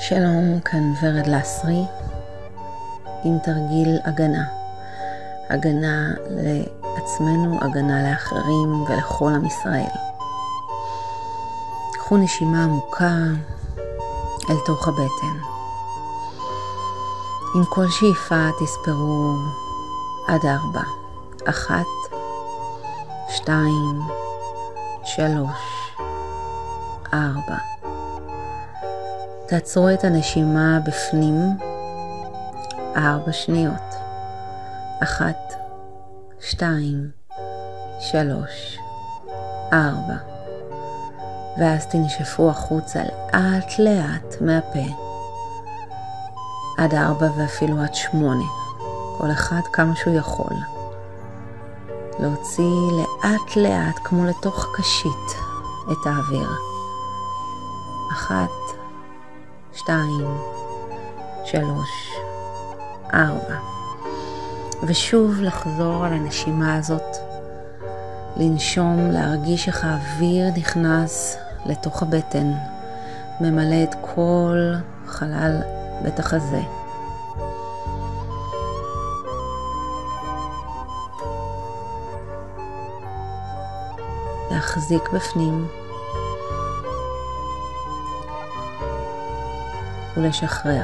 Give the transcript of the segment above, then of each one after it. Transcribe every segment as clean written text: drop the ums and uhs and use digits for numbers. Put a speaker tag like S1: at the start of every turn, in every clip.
S1: שלום, כאן ורד לסרי עם תרגיל הגנה. הגנה לעצמנו, הגנה לאחרים ולכל עם ישראל. קחו נשימה עמוקה אל תוך הבטן. עם כל שאיפה תספרו עד 4. 1, 2, 3, 4. תעצרו את הנשימה בפנים 4 שניות. 1, 2, 3, 4. ואז תנשפו החוצה לאט לאט מהפה. עד 4 ואפילו עד 8. כל אחד כמה שהוא יכול. להוציא לאט לאט כמו לתוך קשית את האוויר. 1, 2, 3, 4. ושוב לחזור על הנשימה הזאת. לנשום, להרגיש איך האוויר נכנס לתוך הבטן. ממלא את כל חלל בית החזה. להחזיק בפנים. ולשחרר.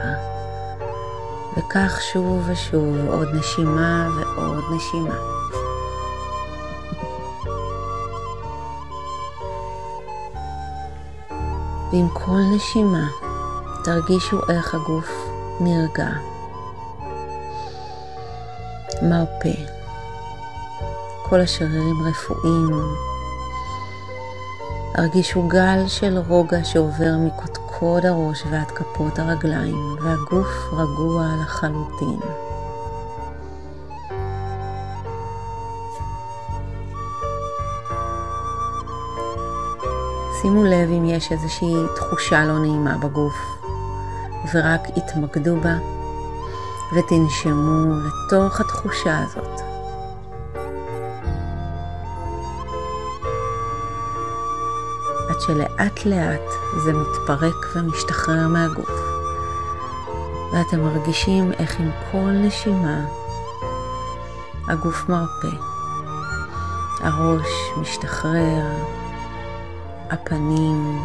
S1: וכך שוב ושוב, עוד נשימה ועוד נשימה. ועם כל נשימה תרגישו איך הגוף נרגע. מרפא. כל השרירים רפואיים. הרגישו גל של רוגע שעובר מקודקוד הראש ועד כפות הרגליים, והגוף רגוע לחלוטין. שימו לב אם יש איזושהי תחושה לא נעימה בגוף, ורק התמקדו בה ותנשמו לתוך התחושה הזאת. עד שלאט לאט זה מתפרק ומשתחרר מהגוף. ואתם מרגישים איך עם כל נשימה הגוף מרפא. הראש משתחרר, הפנים,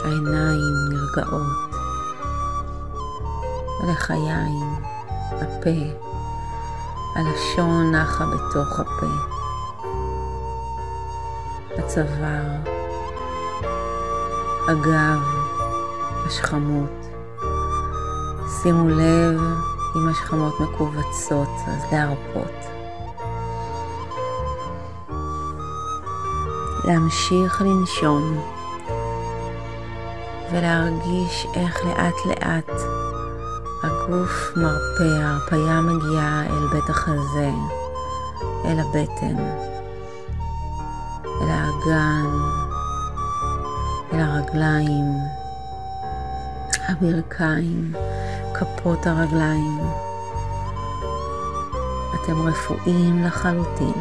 S1: העיניים נרגעות, הלחיים, הפה, הלשון נחה בתוך הפה. הצוואר, הגב, השכמות. שימו לב אם השכמות מקובצות, אז להרפות. להמשיך לנשום ולהרגיש איך לאט לאט הגוף מרפא, ההרפיה מגיעה אל בית החזה, אל הבטן, אל האגן, אל הרגליים, הברכיים, כפות הרגליים. אתם רפואיים לחלוטין.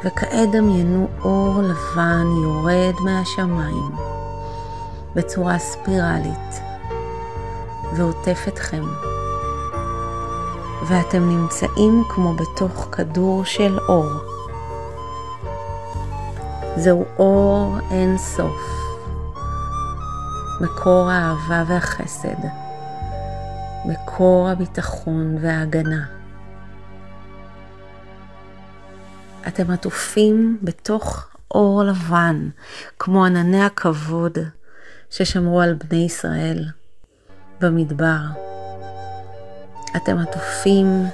S1: וכעת דמיינו אור לבן יורד מהשמיים בצורה ספירלית ועוטף אתכם. ואתם נמצאים כמו בתוך כדור של אור. זהו אור אין סוף. מקור האהבה והחסד. מקור הביטחון וההגנה. אתם עטופים בתוך אור לבן, כמו ענני הכבוד ששמרו על בני ישראל במדבר. אתם עטופים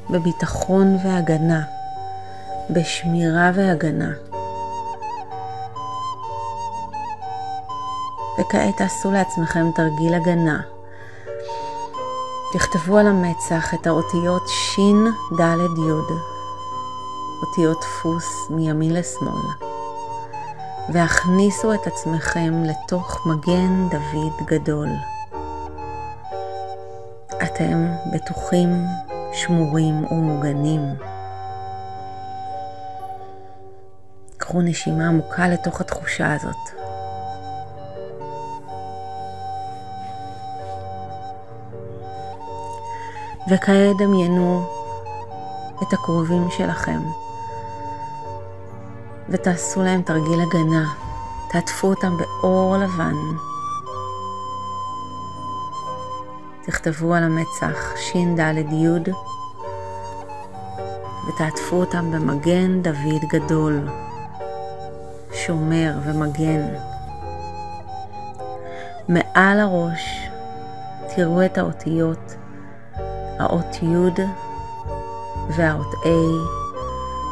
S1: בביטחון והגנה, בשמירה והגנה. וכעת תעשו לעצמכם תרגיל הגנה. תכתבו על המצח את האותיות שין, ד', י', אותיות דפוס מימין לשמאל, והכניסו את עצמכם לתוך מגן דוד גדול. אתם בטוחים, שמורים ומוגנים. קחו נשימה עמוקה לתוך התחושה הזאת. וכעת דמיינו את הקרובים שלכם ותעשו להם תרגיל הגנה. תעטפו אותם באור לבן. תכתבו על המצח שין ד' י' ותעטפו אותם במגן דוד גדול, שומר ומגן. מעל הראש תראו את האותיות, האות י' והאות A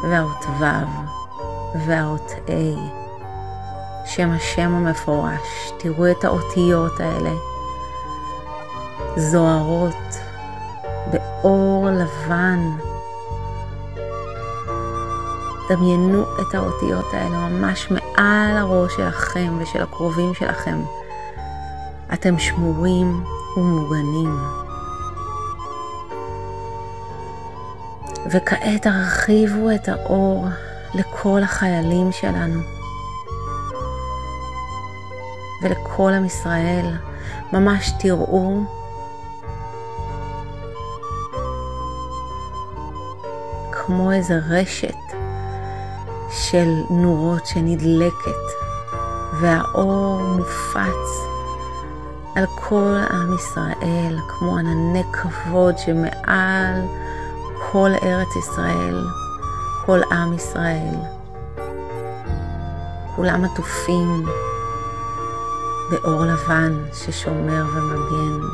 S1: והאות ו' והאות A. שם השם המפורש, תראו את האותיות האלה זוהרות באור לבן. דמיינו את האותיות האלה ממש מעל הראש שלכם ושל הקרובים שלכם. אתם שמורים ומוגנים. וכעת הרחיבו את האור לכל החיילים שלנו ולכל עם ישראל. ממש תראו כמו איזה רשת של נורות שנדלקת והאור מופץ על כל עם ישראל כמו ענני כבוד שמעל כל ארץ ישראל, כל עם ישראל. כולם עטופים באור לבן ששומר ומגן.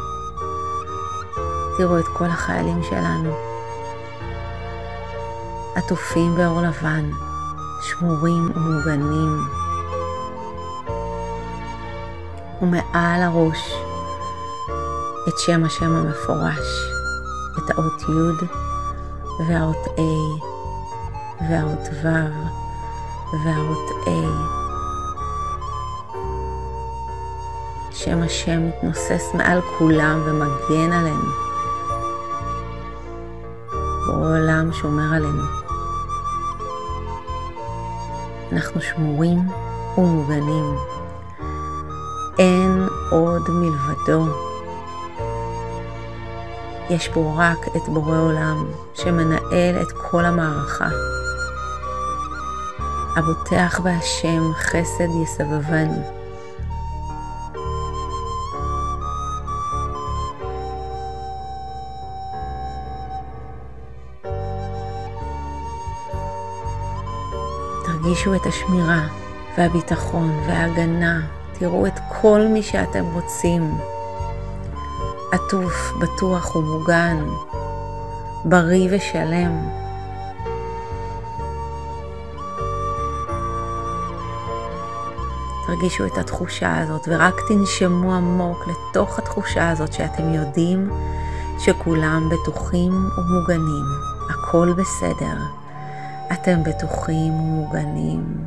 S1: תראו את כל החיילים שלנו עטופים באור לבן, שמורים ומוגנים. ומעל הראש את שם השם המפורש, את האות י' והאות A והאות ו' והאות A. שם השם מתנוסס מעל כולם ומגן עלינו. בעולם שומר עלינו. אנחנו שמורים ומוגנים. אין עוד מלבדו. יש בו רק את בורא עולם שמנהל את כל המערכה. הבוטח בהשם חסד יסבבנו. תרגישו את השמירה והביטחון וההגנה. תראו את כל מי שאתם רוצים. עטוף, בטוח ומוגן, בריא ושלם. תרגישו את התחושה הזאת ורק תנשמו עמוק לתוך התחושה הזאת שאתם יודעים שכולם בטוחים ומוגנים. הכל בסדר. אתם בטוחים ומוגנים.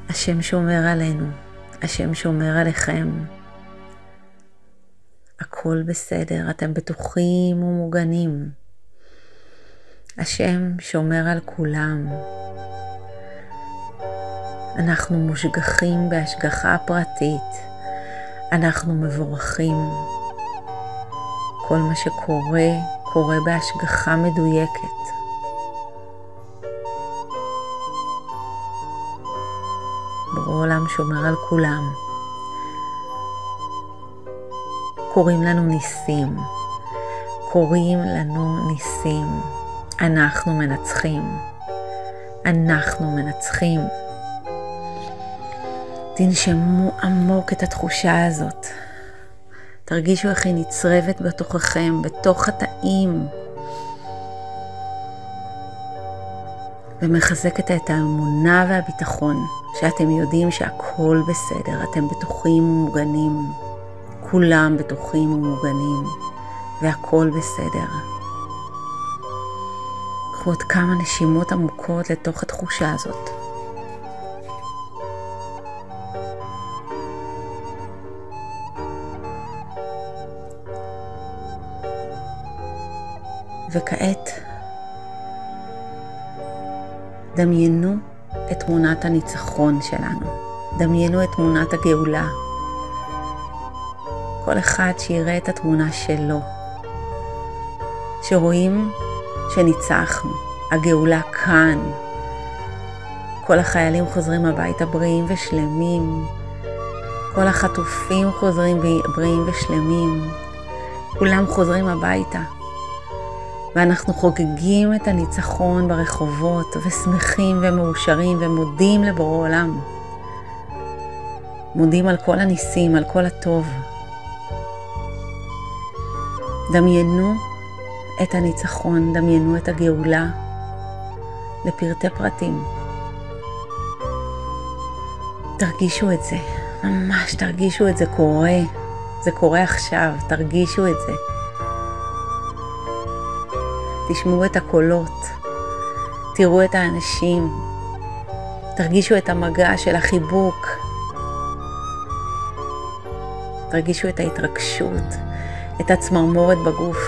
S1: השם שומר עלינו. השם שומר עליכם. הכל בסדר. אתם בטוחים ומוגנים. השם שומר על כולם. אנחנו מושגחים בהשגחה פרטית. אנחנו מבורכים. כל מה שקורה, קורה בהשגחה מדויקת. בורא עולם שומר על כולם. קוראים לנו ניסים. קוראים לנו ניסים. אנחנו מנצחים. אנחנו מנצחים. תנשמו עמוק את התחושה הזאת. תרגישו איך היא נצרבת בתוככם, בתוך התאים. ומחזקת את האמונה והביטחון שאתם יודעים שהכל בסדר. אתם בטוחים ומוגנים. כולם בטוחים ומוגנים. והכל בסדר. קחו עוד כמה נשימות עמוקות לתוך התחושה הזאת. וכעת דמיינו את תמונת הניצחון שלנו. דמיינו את תמונת הגאולה. כל אחד שיראה את התמונה שלו. שרואים שניצחנו. הגאולה כאן. כל החיילים חוזרים הביתה בריאים ושלמים. כל החטופים חוזרים בריאים ושלמים. כולם חוזרים הביתה. ואנחנו חוגגים את הניצחון ברחובות ושמחים ומאושרים ומודים לבורא עולם. מודים על כל הניסים, על כל הטוב. דמיינו את הניצחון, דמיינו את הגאולה לפרטי פרטים. תרגישו את זה, ממש תרגישו את זה קורה. זה קורה עכשיו, תרגישו את זה. תשמעו את הקולות, תראו את האנשים, תרגישו את המגע של החיבוק, תרגישו את ההתרגשות, את הצמרמורת בגוף.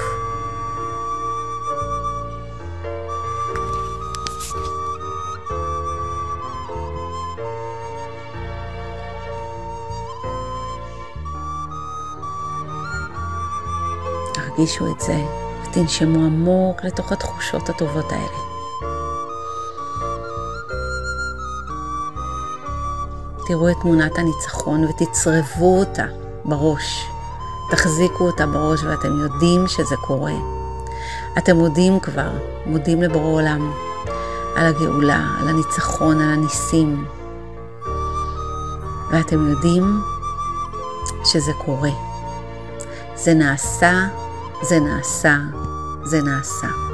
S1: תרגישו את זה. תנשמו עמוק לתוך התחושות הטובות האלה. תראו את תמונת הניצחון ותצרבו אותה בראש. תחזיקו אותה בראש ואתם יודעים שזה קורה. אתם מודים כבר, מודים לבורא עולם על הגאולה, על הניצחון, על הניסים. ואתם יודעים שזה קורה. זה נעשה, זה נעשה, זה נעשה.